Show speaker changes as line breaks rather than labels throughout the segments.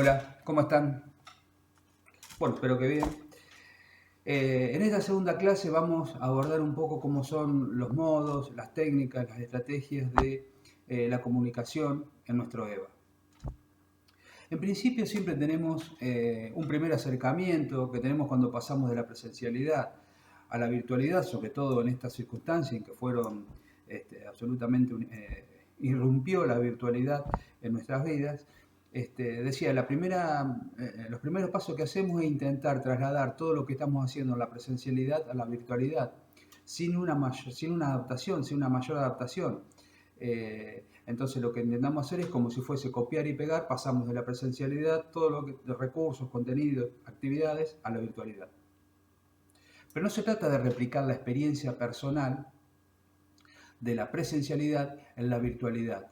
Hola, ¿cómo están? Bueno, espero que bien. En esta segunda clase vamos a abordar un poco cómo son los modos, las técnicas, las estrategias de la comunicación en nuestro EVA. En principio siempre tenemos un primer acercamiento que tenemos cuando pasamos de la presencialidad a la virtualidad, sobre todo en estas circunstancias en que fueron absolutamente irrumpió la virtualidad en nuestras vidas. Decía, los primeros pasos que hacemos es intentar trasladar todo lo que estamos haciendo en la presencialidad a la virtualidad, sin una adaptación, sin una mayor adaptación. Entonces lo que intentamos hacer es como si fuese copiar y pegar, pasamos de la presencialidad, todo lo que, de recursos, contenidos, actividades, a la virtualidad. Pero no se trata de replicar la experiencia personal de la presencialidad en la virtualidad.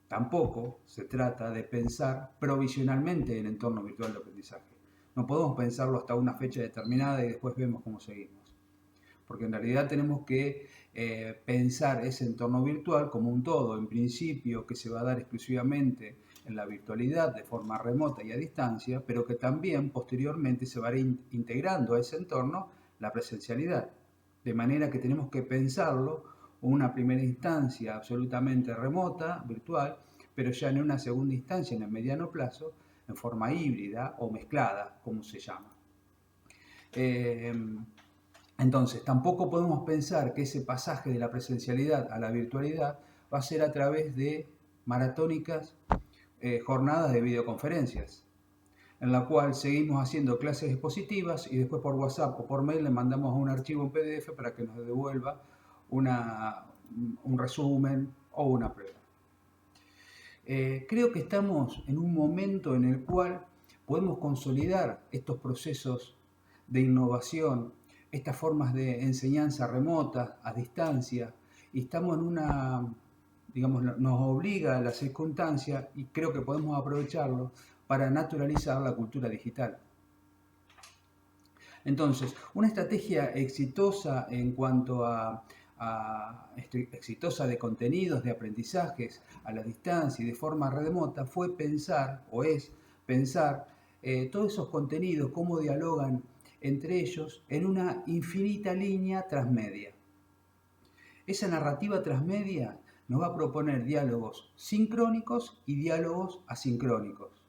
Tampoco se trata de pensar provisionalmente en el entorno virtual de aprendizaje. No podemos pensarlo hasta una fecha determinada y después vemos cómo seguimos. Porque en realidad tenemos que pensar ese entorno virtual como un todo, en principio, que se va a dar exclusivamente en la virtualidad de forma remota y a distancia, pero que también posteriormente se va a ir integrando a ese entorno la presencialidad. De manera que tenemos que pensarlo en una primera instancia absolutamente remota, virtual, pero ya en una segunda instancia, en el mediano plazo, en forma híbrida o mezclada, como se llama. Entonces, tampoco podemos pensar que ese pasaje de la presencialidad a la virtualidad va a ser a través de maratónicas jornadas de videoconferencias, en la cual seguimos haciendo clases expositivas y después por WhatsApp o por mail le mandamos un archivo en PDF para que nos devuelva un resumen o una prueba. Creo que estamos en un momento en el cual podemos consolidar estos procesos de innovación, estas formas de enseñanza remota, a distancia, y estamos en digamos, nos obliga a la circunstancia y creo que podemos aprovecharlo para naturalizar la cultura digital. Entonces, una estrategia exitosa en cuanto exitosa de contenidos, de aprendizajes a la distancia y de forma remota fue pensar, o es pensar, todos esos contenidos, cómo dialogan entre ellos en una infinita línea transmedia. Esa narrativa transmedia nos va a proponer diálogos sincrónicos y diálogos asincrónicos.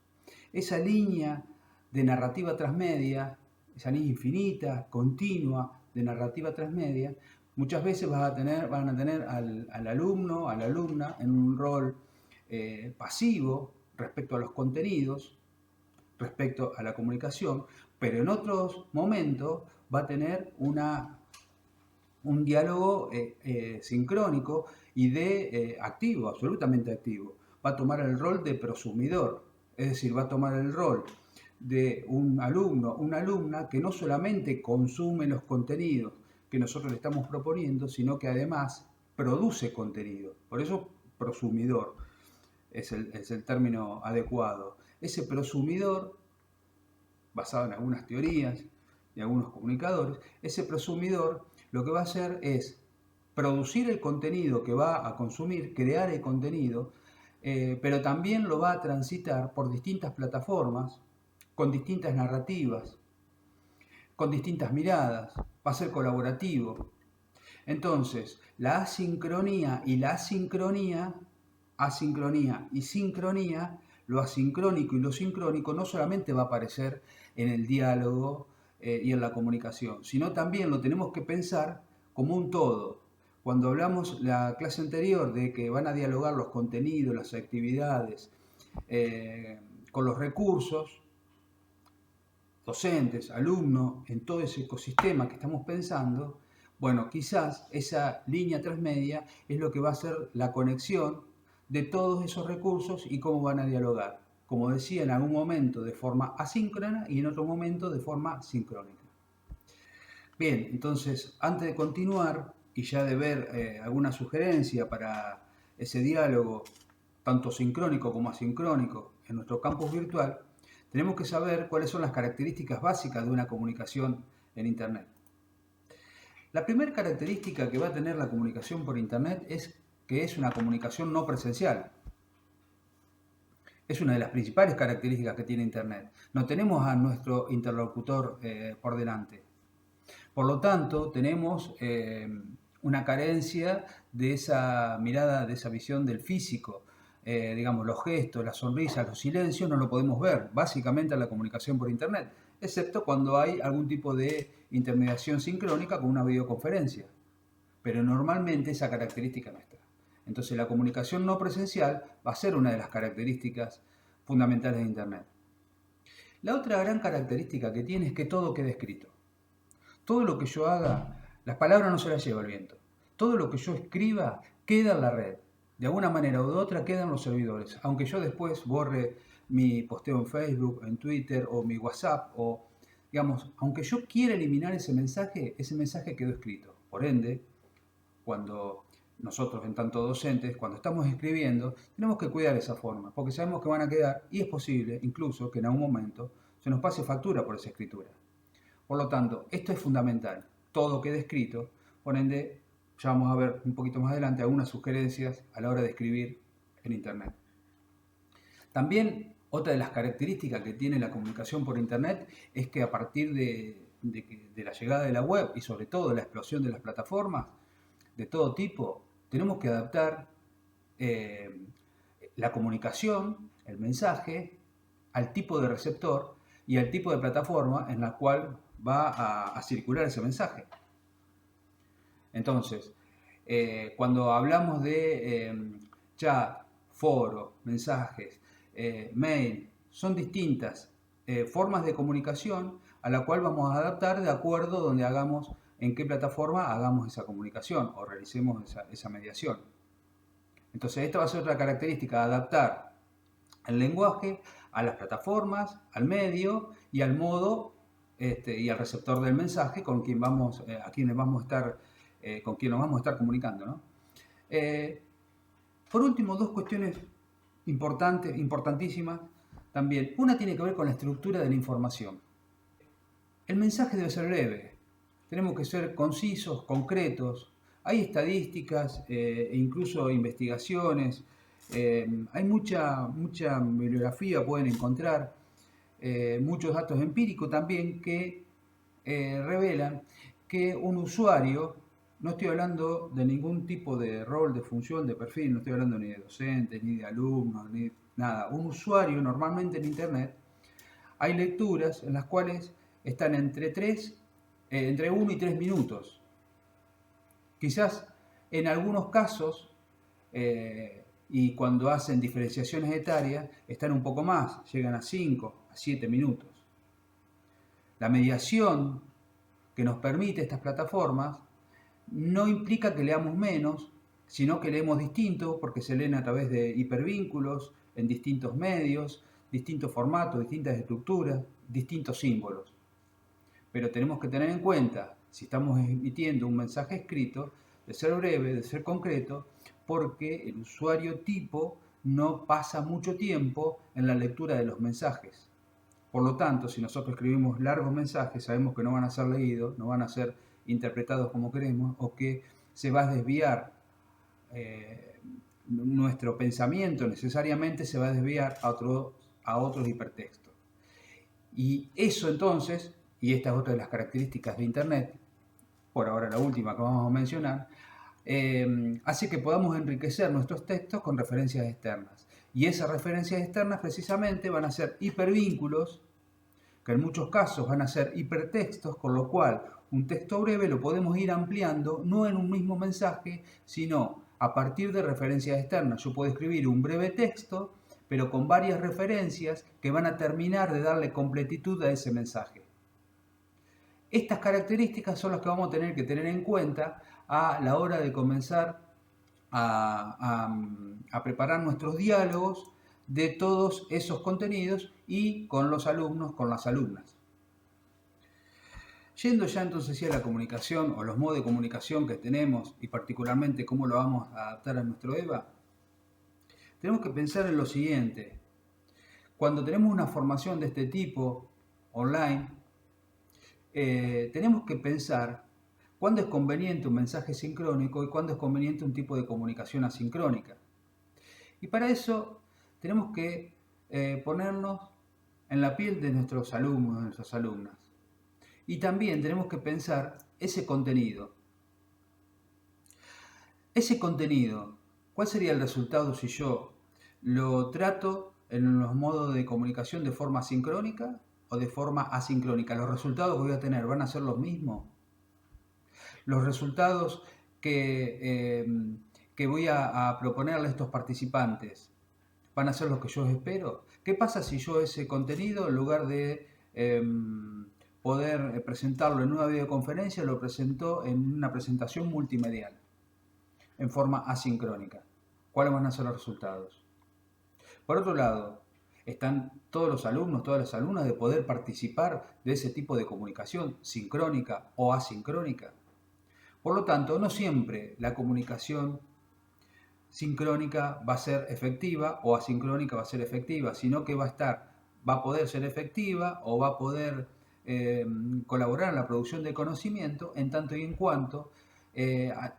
Esa línea de narrativa transmedia, esa línea infinita, continua de narrativa transmedia, muchas veces van a tener al alumno, a la alumna en un rol pasivo respecto a los contenidos, respecto a la comunicación, pero en otros momentos va a tener un diálogo sincrónico y de activo, absolutamente activo. Va a tomar el rol de prosumidor, es decir, va a tomar el rol de un alumno, una alumna que no solamente consume los contenidos que nosotros le estamos proponiendo, sino que además produce contenido. Por eso prosumidor es el término adecuado. Ese prosumidor, basado en algunas teorías de algunos comunicadores, ese prosumidor lo que va a hacer es producir el contenido que va a consumir, crear el contenido, pero también lo va a transitar por distintas plataformas, con distintas narrativas, con distintas miradas, va a ser colaborativo. Entonces, la asincronía y la asincronía y sincronía, lo asincrónico y lo sincrónico no solamente va a aparecer en el diálogo y en la comunicación, sino también lo tenemos que pensar como un todo. Cuando hablamos la clase anterior de que van a dialogar los contenidos, las actividades con los recursos, docentes, alumnos, en todo ese ecosistema que estamos pensando, bueno, quizás esa línea transmedia es lo que va a ser la conexión de todos esos recursos y cómo van a dialogar. Como decía, en algún momento de forma asíncrona y en otro momento de forma sincrónica. Bien, entonces, antes de continuar y ya de ver alguna sugerencia para ese diálogo, tanto sincrónico como asincrónico, en nuestro campus virtual, tenemos que saber cuáles son las características básicas de una comunicación en Internet. La primera característica que va a tener la comunicación por Internet es que es una comunicación no presencial. Es una de las principales características que tiene Internet. No tenemos a nuestro interlocutor por delante. Por lo tanto, tenemos una carencia de esa mirada, de esa visión del físico. Digamos, los gestos, las sonrisas, los silencios no lo podemos ver, básicamente en la comunicación por Internet, excepto cuando hay algún tipo de intermediación sincrónica con una videoconferencia. Pero normalmente esa característica no está. Entonces la comunicación no presencial va a ser una de las características fundamentales de Internet. La otra gran característica que tiene es que todo queda escrito. Todo lo que yo haga, las palabras no se las lleva el viento. Todo lo que yo escriba queda en la red. De alguna manera u otra queda en los servidores. Aunque yo después borre mi posteo en Facebook, en Twitter o mi WhatsApp, o digamos, aunque yo quiera eliminar ese mensaje quedó escrito. Por ende, cuando nosotros, en tanto docentes, cuando estamos escribiendo, tenemos que cuidar esa forma, porque sabemos que van a quedar, y es posible incluso que en algún momento se nos pase factura por esa escritura. Por lo tanto, esto es fundamental, todo queda escrito, por ende, ya vamos a ver un poquito más adelante algunas sugerencias a la hora de escribir en Internet. También otra de las características que tiene la comunicación por Internet es que a partir de la llegada de la web y sobre todo de la explosión de las plataformas de todo tipo, tenemos que adaptar la comunicación, el mensaje, al tipo de receptor y al tipo de plataforma en la cual va a circular ese mensaje. Entonces, cuando hablamos de chat, foro, mensajes, mail, son distintas formas de comunicación a la cual vamos a adaptar de acuerdo donde hagamos, en qué plataforma hagamos esa comunicación o realicemos esa mediación. Entonces, esta va a ser otra característica, adaptar el lenguaje a las plataformas, al medio y al modo y al receptor del mensaje con quien vamos, a quienes vamos a estar, con quien nos vamos a estar comunicando, ¿no? Por último, dos cuestiones importantísimas también. Una tiene que ver con la estructura de la información. El mensaje debe ser breve. Tenemos que ser concisos, concretos. Hay estadísticas e incluso investigaciones. Hay mucha bibliografía, pueden encontrar muchos datos empíricos también que revelan que un usuario, no estoy hablando de ningún tipo de rol, de función, de perfil, no estoy hablando ni de docentes, ni de alumnos, ni nada. Un usuario normalmente en Internet, hay lecturas en las cuales están entre 1 y 3 minutos. Quizás en algunos casos, y cuando hacen diferenciaciones etarias, están un poco más, llegan a 5, a 7 minutos. La mediación que nos permite estas plataformas no implica que leamos menos, sino que leemos distinto, porque se leen a través de hipervínculos, en distintos medios, distintos formatos, distintas estructuras, distintos símbolos. Pero tenemos que tener en cuenta, si estamos emitiendo un mensaje escrito, de ser breve, de ser concreto, porque el usuario tipo no pasa mucho tiempo en la lectura de los mensajes. Por lo tanto, si nosotros escribimos largos mensajes, sabemos que no van a ser leídos, no van a ser interpretados como queremos, o que se va a desviar nuestro pensamiento, necesariamente se va a desviar a otros hipertextos. Y eso entonces, y esta es otra de las características de Internet, por ahora la última que vamos a mencionar, hace que podamos enriquecer nuestros textos con referencias externas. Y esas referencias externas precisamente van a ser hipervínculos, que en muchos casos van a ser hipertextos, con lo cual un texto breve lo podemos ir ampliando, no en un mismo mensaje, sino a partir de referencias externas. Yo puedo escribir un breve texto, pero con varias referencias que van a terminar de darle completitud a ese mensaje. Estas características son las que vamos a tener que tener en cuenta a la hora de comenzar a preparar nuestros diálogos de todos esos contenidos y con los alumnos, con las alumnas. Yendo ya entonces a la comunicación o los modos de comunicación que tenemos y particularmente cómo lo vamos a adaptar a nuestro EVA, tenemos que pensar en lo siguiente. Cuando tenemos una formación de este tipo online, tenemos que pensar cuándo es conveniente un mensaje sincrónico y cuándo es conveniente un tipo de comunicación asincrónica. Y para eso tenemos que ponernos en la piel de nuestros alumnos, de nuestras alumnas. Y también tenemos que pensar ese contenido. Ese contenido, ¿cuál sería el resultado si yo lo trato en los modos de comunicación de forma sincrónica o de forma asincrónica? ¿Los resultados que voy a tener van a ser los mismos? ¿Los resultados que voy a proponerle a estos participantes van a ser los que yo espero? ¿Qué pasa si yo ese contenido, en lugar de poder presentarlo en una videoconferencia, lo presento en una presentación multimedial, en forma asincrónica? ¿Cuáles van a ser los resultados? Por otro lado, están todos los alumnos, todas las alumnas de poder participar de ese tipo de comunicación sincrónica o asincrónica. Por lo tanto, no siempre la comunicación sincrónica va a ser efectiva o asincrónica va a ser efectiva, sino que va a poder ser efectiva o va a poder colaborar en la producción de conocimiento en tanto y en cuanto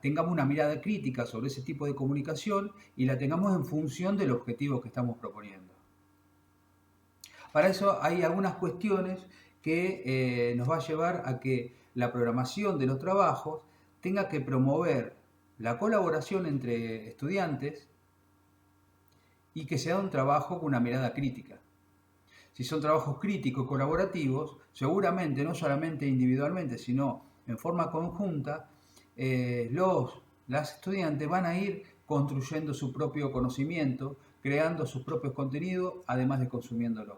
tengamos una mirada crítica sobre ese tipo de comunicación y la tengamos en función del objetivo que estamos proponiendo. Para eso hay algunas cuestiones que nos va a llevar a que la programación de los trabajos tenga que promover la colaboración entre estudiantes y que sea un trabajo con una mirada crítica. Si son trabajos críticos colaborativos, seguramente no solamente individualmente, sino en forma conjunta, las estudiantes van a ir construyendo su propio conocimiento, creando sus propios contenidos, además de consumiéndolos.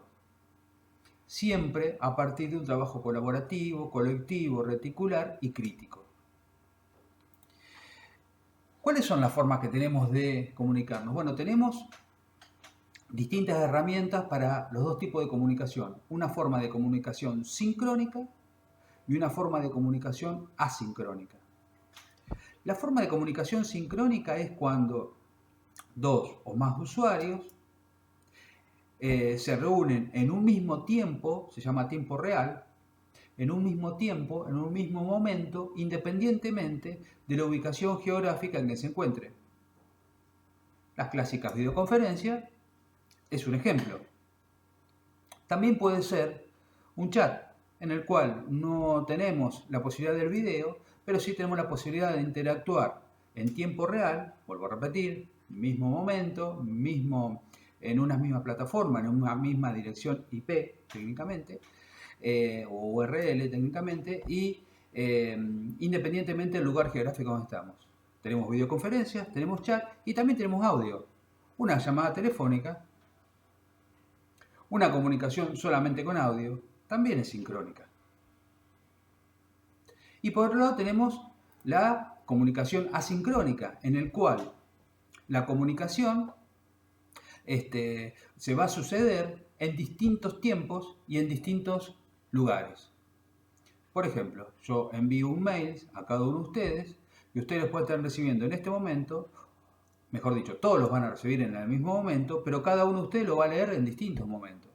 Siempre a partir de un trabajo colaborativo, colectivo, reticular y crítico. ¿Cuáles son las formas que tenemos de comunicarnos? Bueno, tenemos distintas herramientas para los dos tipos de comunicación. Una forma de comunicación sincrónica y una forma de comunicación asincrónica. La forma de comunicación sincrónica es cuando dos o más usuarios se reúnen en un mismo tiempo, se llama tiempo real, en un mismo tiempo, en un mismo momento, independientemente de la ubicación geográfica en que se encuentren. Las clásicas videoconferencias es un ejemplo. También puede ser un chat en el cual no tenemos la posibilidad del video, pero sí tenemos la posibilidad de interactuar en tiempo real, vuelvo a repetir, mismo momento, en una misma plataforma, en una misma dirección IP técnicamente, o URL técnicamente, y independientemente del lugar geográfico donde estamos. Tenemos videoconferencias, tenemos chat y también tenemos audio. Una llamada telefónica, una comunicación solamente con audio, también es sincrónica. Y por otro lado tenemos la comunicación asincrónica, en el cual la comunicación se va a suceder en distintos tiempos y en distintos lugares. Por ejemplo, yo envío un mail a cada uno de ustedes y ustedes pueden estar recibiendo en este momento, mejor dicho, todos los van a recibir en el mismo momento, pero cada uno de ustedes lo va a leer en distintos momentos.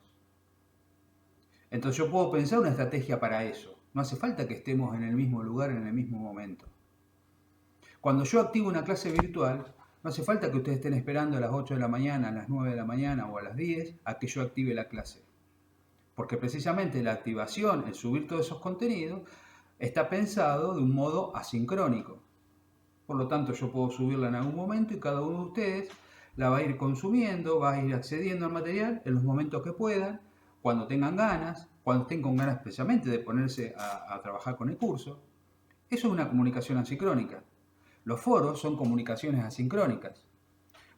Entonces yo puedo pensar una estrategia para eso. No hace falta que estemos en el mismo lugar en el mismo momento. Cuando yo activo una clase virtual, no hace falta que ustedes estén esperando a las 8 de la mañana, a las 9 de la mañana o a las 10 a que yo active la clase. Porque precisamente la activación, el subir todos esos contenidos, está pensado de un modo asincrónico. Por lo tanto, yo puedo subirla en algún momento y cada uno de ustedes la va a ir consumiendo, va a ir accediendo al material en los momentos que puedan, cuando tengan ganas, cuando estén con ganas especialmente de ponerse a trabajar con el curso. Eso es una comunicación asincrónica. Los foros son comunicaciones asincrónicas.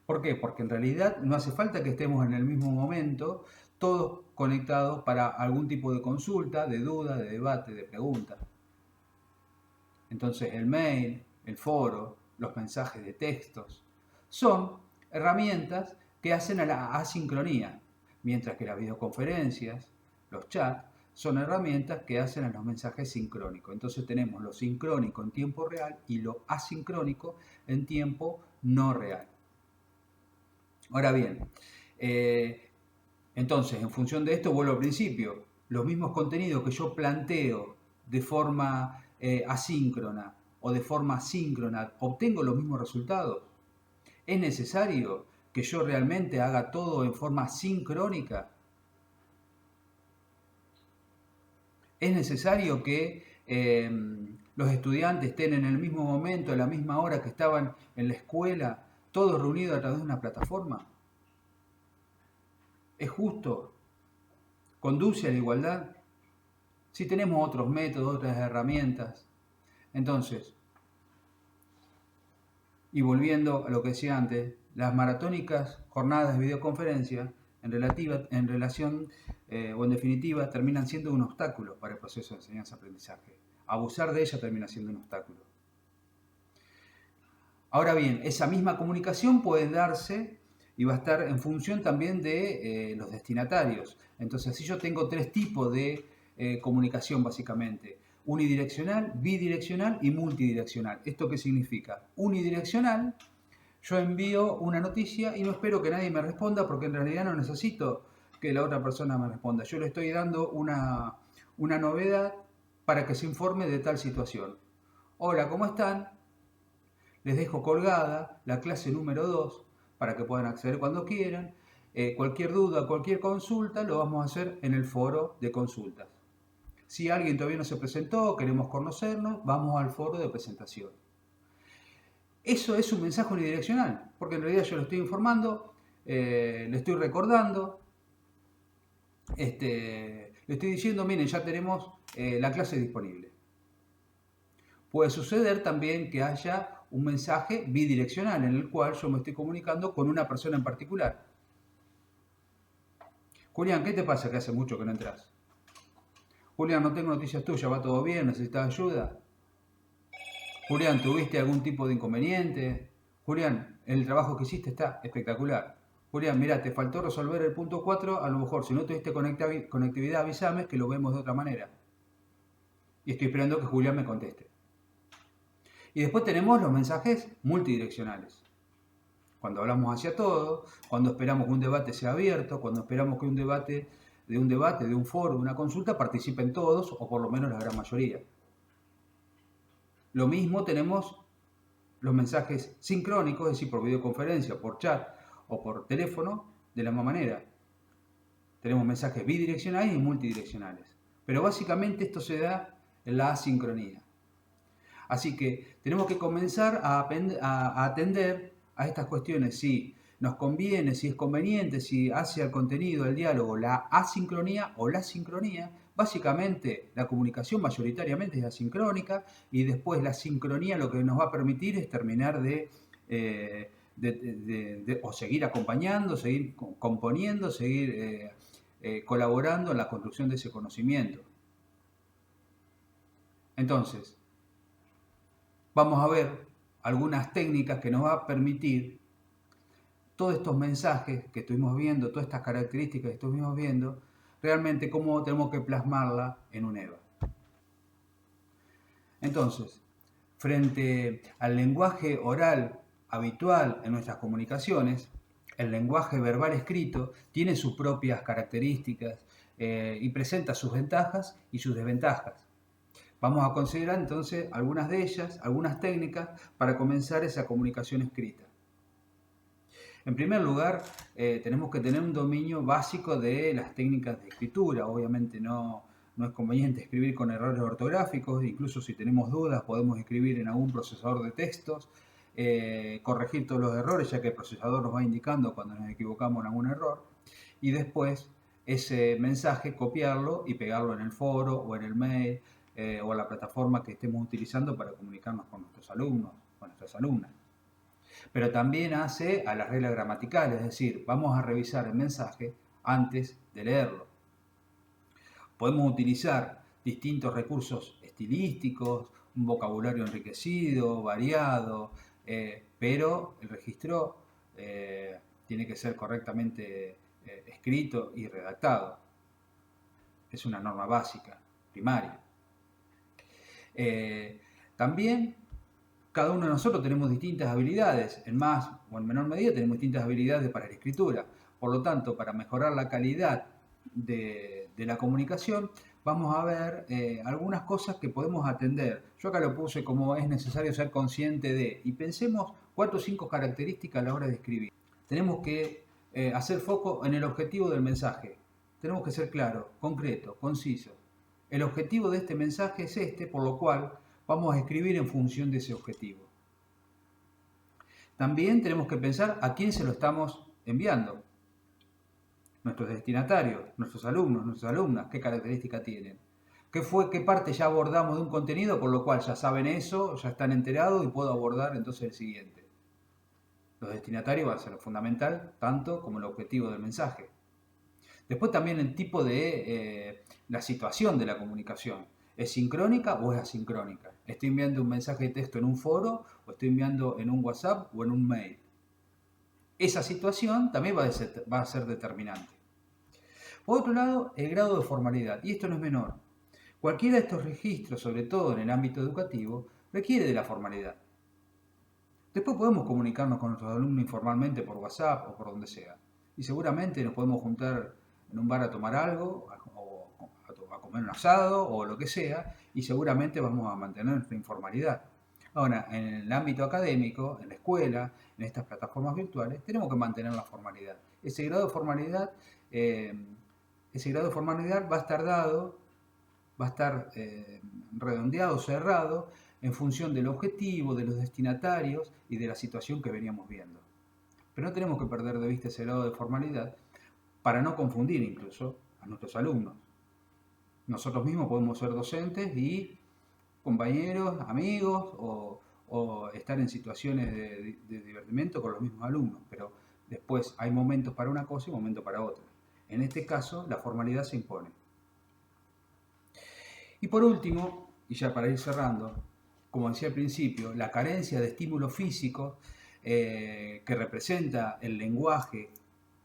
¿Por qué? Porque en realidad no hace falta que estemos en el mismo momento, todos conectados para algún tipo de consulta, de duda, de debate, de pregunta. Entonces el mail, el foro, los mensajes de textos, son herramientas que hacen a la asincronía, mientras que las videoconferencias, los chats, son herramientas que hacen a los mensajes sincrónicos. Entonces tenemos lo sincrónico en tiempo real y lo asincrónico en tiempo no real. Ahora bien, entonces en función de esto vuelvo al principio, los mismos contenidos que yo planteo de forma asíncrona o de forma síncrona, ¿obtengo los mismos resultados? Es necesario que yo realmente haga todo en forma sincrónica? ¿Es necesario que los estudiantes estén en el mismo momento, a la misma hora que estaban en la escuela, todos reunidos a través de una plataforma? ¿Es justo? ¿Conduce a la igualdad? Si tenemos otros métodos, otras herramientas. Entonces, y volviendo a lo que decía antes, las maratónicas jornadas de videoconferencia en relación o en definitiva terminan siendo un obstáculo para el proceso de enseñanza-aprendizaje. Abusar de ella termina siendo un obstáculo. Ahora bien, esa misma comunicación puede darse y va a estar en función también de los destinatarios. Entonces, si yo tengo tres tipos de comunicación básicamente: unidireccional, bidireccional y multidireccional. ¿Esto qué significa? Unidireccional, yo envío una noticia y no espero que nadie me responda, porque en realidad no necesito que la otra persona me responda. Yo le estoy dando una novedad para que se informe de tal situación. Hola, ¿cómo están? Les dejo colgada la clase número 2 para que puedan acceder cuando quieran. Cualquier duda, cualquier consulta, lo vamos a hacer en el foro de consultas. Si alguien todavía no se presentó, queremos conocernos, vamos al foro de presentación. Eso es un mensaje unidireccional, porque en realidad yo lo estoy informando, le estoy recordando, le estoy diciendo, miren, ya tenemos la clase disponible. Puede suceder también que haya un mensaje bidireccional en el cual yo me estoy comunicando con una persona en particular. Julián, ¿qué te pasa que hace mucho que no entras? Julián, no tengo noticias tuyas, ¿va todo bien? ¿Necesitas ayuda? Julián, ¿tuviste algún tipo de inconveniente? Julián, el trabajo que hiciste está espectacular. Julián, mira, te faltó resolver el punto 4, a lo mejor si no tuviste conectividad avísame que lo vemos de otra manera. Y estoy esperando que Julián me conteste. Y después tenemos los mensajes multidireccionales. Cuando hablamos hacia todo, cuando esperamos que un debate sea abierto, cuando esperamos que de un foro, de una consulta, participen todos o por lo menos la gran mayoría. Lo mismo tenemos los mensajes sincrónicos, es decir, por videoconferencia, por chat o por teléfono, de la misma manera. Tenemos mensajes bidireccionales y multidireccionales. Pero básicamente esto se da en la asincronía. Así que tenemos que comenzar a atender a estas cuestiones, si nos conviene, si es conveniente, si hace al contenido, al diálogo, la asincronía o la sincronía. Básicamente la comunicación mayoritariamente es asincrónica, y después la sincronía lo que nos va a permitir es terminar o seguir acompañando, seguir componiendo, seguir colaborando en la construcción de ese conocimiento. Entonces, vamos a ver algunas técnicas que nos va a permitir todos estos mensajes que estuvimos viendo, todas estas características que estuvimos viendo, realmente cómo tenemos que plasmarla en un EVA. Entonces, frente al lenguaje oral habitual en nuestras comunicaciones, el lenguaje verbal escrito tiene sus propias características y presenta sus ventajas y sus desventajas. Vamos a considerar entonces algunas de ellas, algunas técnicas para comenzar esa comunicación escrita. En primer lugar, tenemos que tener un dominio básico de las técnicas de escritura. Obviamente no es conveniente escribir con errores ortográficos, incluso si tenemos dudas podemos escribir en algún procesador de textos, corregir todos los errores, ya que el procesador nos va indicando cuando nos equivocamos en algún error, y después ese mensaje copiarlo y pegarlo en el foro o en el mail, o la plataforma que estemos utilizando para comunicarnos con nuestros alumnos, con nuestras alumnas. Pero también hace a las reglas gramaticales, es decir, vamos a revisar el mensaje antes de leerlo. Podemos utilizar distintos recursos estilísticos, un vocabulario enriquecido, variado, pero el registro tiene que ser correctamente escrito y redactado. Es una norma básica, primaria. También cada uno de nosotros tenemos distintas habilidades, en más o en menor medida tenemos distintas habilidades para la escritura. Por lo tanto, para mejorar la calidad de la comunicación, vamos a ver algunas cosas que podemos atender. Yo acá lo puse como es necesario ser consciente de, y pensemos 4 o 5 características a la hora de escribir. tenemos que hacer foco en el objetivo del mensaje. Tenemos que ser claros, concretos, concisos. El objetivo de este mensaje es este, por lo cual vamos a escribir en función de ese objetivo. También tenemos que pensar a quién se lo estamos enviando. Nuestros destinatarios, nuestros alumnos, nuestras alumnas, qué características tienen. ¿Qué parte ya abordamos de un contenido, por lo cual ya saben eso, ya están enterados y puedo abordar entonces el siguiente? Los destinatarios va a ser fundamental, tanto como el objetivo del mensaje. Después también el tipo de la situación de la comunicación. ¿Es sincrónica o es asincrónica? ¿Estoy enviando un mensaje de texto en un foro o estoy enviando en un WhatsApp o en un mail? Esa situación también va a ser determinante. Por otro lado, el grado de formalidad, y esto no es menor. Cualquiera de estos registros, sobre todo en el ámbito educativo, requiere de la formalidad. Después podemos comunicarnos con nuestros alumnos informalmente por WhatsApp o por donde sea. Y seguramente nos podemos juntar en un bar a tomar algo, o a comer un asado, o lo que sea, y seguramente vamos a mantener nuestra informalidad. Ahora, en el ámbito académico, en la escuela, en estas plataformas virtuales, tenemos que mantener la formalidad. Ese grado de formalidad va a estar dado, va a estar redondeado, cerrado, en función del objetivo, de los destinatarios y de la situación que veníamos viendo. Pero no tenemos que perder de vista ese grado de formalidad para no confundir incluso a nuestros alumnos. Nosotros mismos podemos ser docentes y compañeros, amigos o estar en situaciones de divertimento con los mismos alumnos, pero después hay momentos para una cosa y momentos para otra. En este caso, la formalidad se impone. Y por último, y ya para ir cerrando, como decía al principio, la carencia de estímulo físico que representa el lenguaje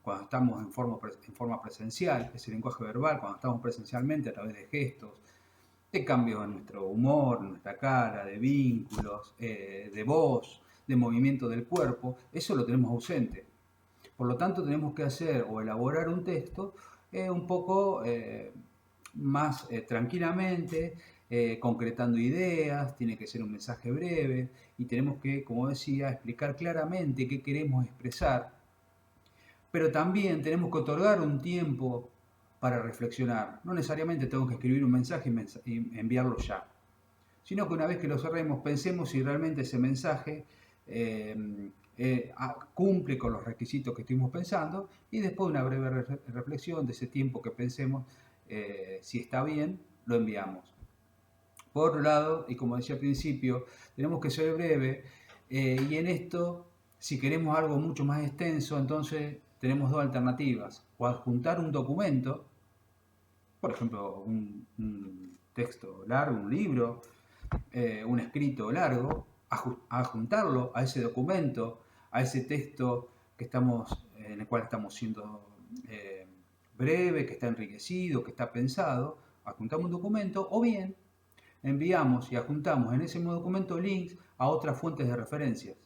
cuando estamos en forma presencial, ese lenguaje verbal, cuando estamos presencialmente a través de gestos, de cambios en nuestro humor, en nuestra cara, de vínculos, de voz, de movimiento del cuerpo, eso lo tenemos ausente. Por lo tanto, tenemos que hacer o elaborar un texto un poco más tranquilamente, concretando ideas, tiene que ser un mensaje breve y tenemos que, como decía, explicar claramente qué queremos expresar, pero también tenemos que otorgar un tiempo para reflexionar. No necesariamente tengo que escribir un mensaje y enviarlo ya, sino que una vez que lo cerremos pensemos si realmente ese mensaje cumple con los requisitos que estuvimos pensando y después de una breve reflexión de ese tiempo que pensemos, si está bien, lo enviamos. Por otro lado, y como decía al principio, tenemos que ser breve y en esto, si queremos algo mucho más extenso, entonces tenemos dos alternativas. O adjuntar un documento, por ejemplo, un texto largo, un libro, un escrito largo, adjuntarlo a ese documento, a ese texto en el cual estamos siendo breve, que está enriquecido, que está pensado, adjuntamos un documento, o bien enviamos y adjuntamos en ese mismo documento links a otras fuentes de referencias.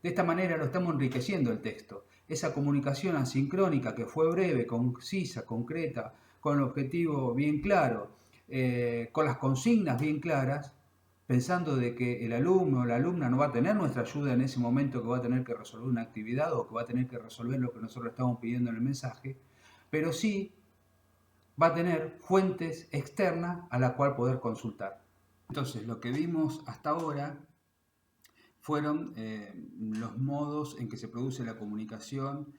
De esta manera lo estamos enriqueciendo el texto. Esa comunicación asincrónica que fue breve, concisa, concreta, con el objetivo bien claro, con las consignas bien claras, pensando de que el alumno o la alumna no va a tener nuestra ayuda en ese momento que va a tener que resolver una actividad o que va a tener que resolver lo que nosotros estamos pidiendo en el mensaje, pero sí va a tener fuentes externas a la cual poder consultar. Entonces, lo que vimos hasta ahora fueron los modos en que se produce la comunicación,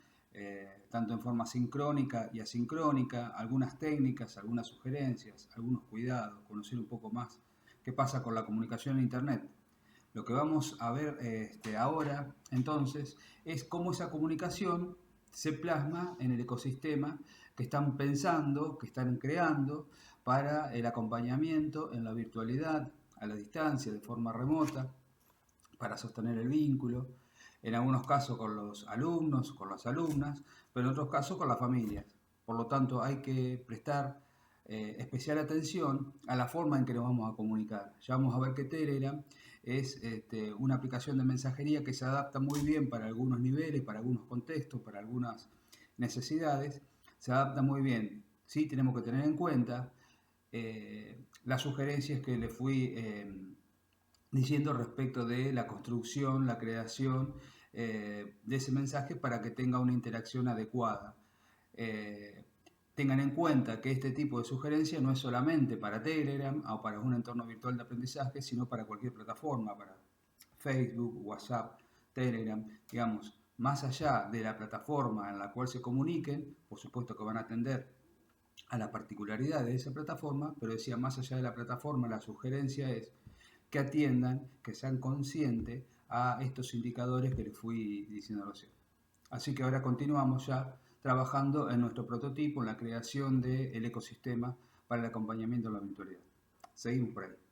tanto en forma sincrónica y asincrónica, algunas técnicas, algunas sugerencias, algunos cuidados, conocer un poco más qué pasa con la comunicación en Internet. Lo que vamos a ver ahora, entonces, es cómo esa comunicación se plasma en el ecosistema que están pensando, que están creando para el acompañamiento en la virtualidad, a la distancia, de forma remota, para sostener el vínculo, en algunos casos con los alumnos, con las alumnas, pero en otros casos con las familias. Por lo tanto, hay que prestar especial atención a la forma en que nos vamos a comunicar. Ya vamos a ver que Telegram es una aplicación de mensajería que se adapta muy bien para algunos niveles, para algunos contextos, para algunas necesidades. Se adapta muy bien. Sí, tenemos que tener en cuenta las sugerencias que le fui diciendo respecto de la construcción, la creación de ese mensaje para que tenga una interacción adecuada. Tengan en cuenta que este tipo de sugerencia no es solamente para Telegram o para un entorno virtual de aprendizaje, sino para cualquier plataforma, para Facebook, WhatsApp, Telegram, digamos, más allá de la plataforma en la cual se comuniquen, por supuesto que van a atender a la particularidad de esa plataforma, pero decía, más allá de la plataforma, la sugerencia es que atiendan, que sean conscientes a estos indicadores que les fui diciendo recién. Así que ahora continuamos ya trabajando en nuestro prototipo, en la creación del ecosistema para el acompañamiento de la virtualidad. Seguimos por ahí.